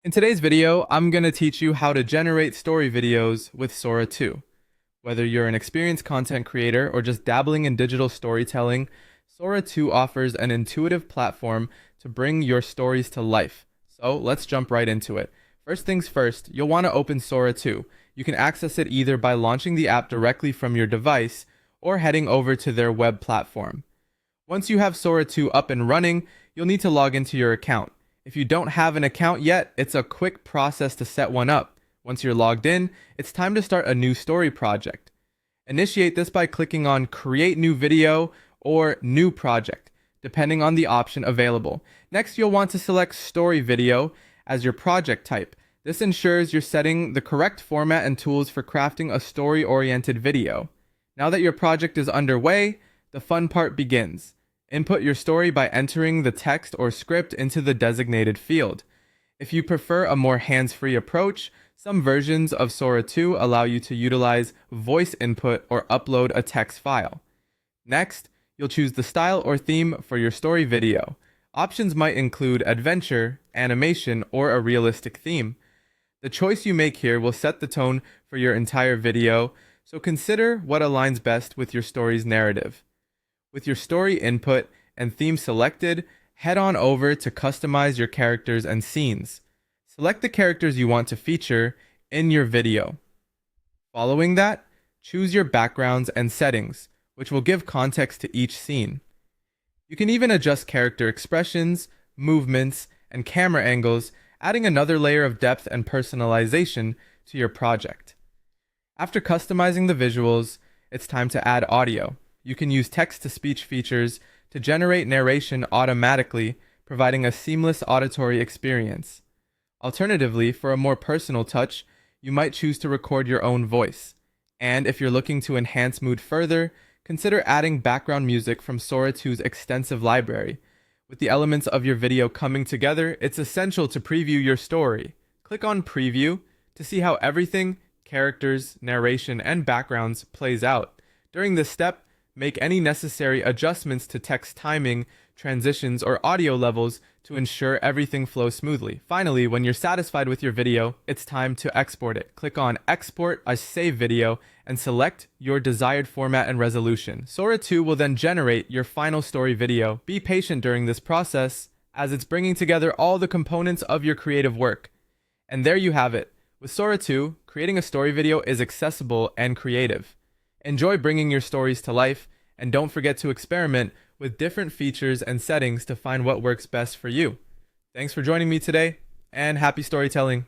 In today's video, I'm going to teach you how to generate story videos with Sora 2. Whether you're an experienced content creator or just dabbling in digital storytelling, Sora 2 offers an intuitive platform to bring your stories to life. So let's jump right into it. First things first, you'll want to open Sora 2. You can access it either by launching the app directly from your device or heading over to their web platform. Once you have Sora 2 up and running, you'll need to log into your account. If you don't have an account yet, it's a quick process to set one up. Once you're logged in, it's time to start a new story project. Initiate this by clicking on Create New Video or New Project, depending on the option available. Next, you'll want to select Story Video as your project type. This ensures you're setting the correct format and tools for crafting a story-oriented video. Now that your project is underway, the fun part begins. Input your story by entering the text or script into the designated field. If you prefer a more hands-free approach, some versions of Sora 2 allow you to utilize voice input or upload a text file. Next, you'll choose the style or theme for your story video. Options might include adventure, animation, or a realistic theme. The choice you make here will set the tone for your entire video, so consider what aligns best with your story's narrative. With your story input and theme selected, head on over to customize your characters and scenes. Select the characters you want to feature in your video. Following that, choose your backgrounds and settings, which will give context to each scene. You can even adjust character expressions, movements, and camera angles, adding another layer of depth and personalization to your project. After customizing the visuals, it's time to add audio. You can use text-to-speech features to generate narration automatically, providing a seamless auditory experience. Alternatively, for a more personal touch, you might choose to record your own voice. And if you're looking to enhance mood further, consider adding background music from Sora 2's extensive library. With the elements of your video coming together, it's essential to preview your story. Click on Preview to see how everything, characters, narration, and backgrounds plays out. During this step, make any necessary adjustments to text timing, transitions, or audio levels to ensure everything flows smoothly. Finally, when you're satisfied with your video, it's time to export it. Click on Export as Save Video and select your desired format and resolution. Sora 2 will then generate your final story video. Be patient during this process, as it's bringing together all the components of your creative work. And there you have it. With Sora 2, creating a story video is accessible and creative. Enjoy bringing your stories to life, and don't forget to experiment with different features and settings to find what works best for you. Thanks for joining me today, and happy storytelling.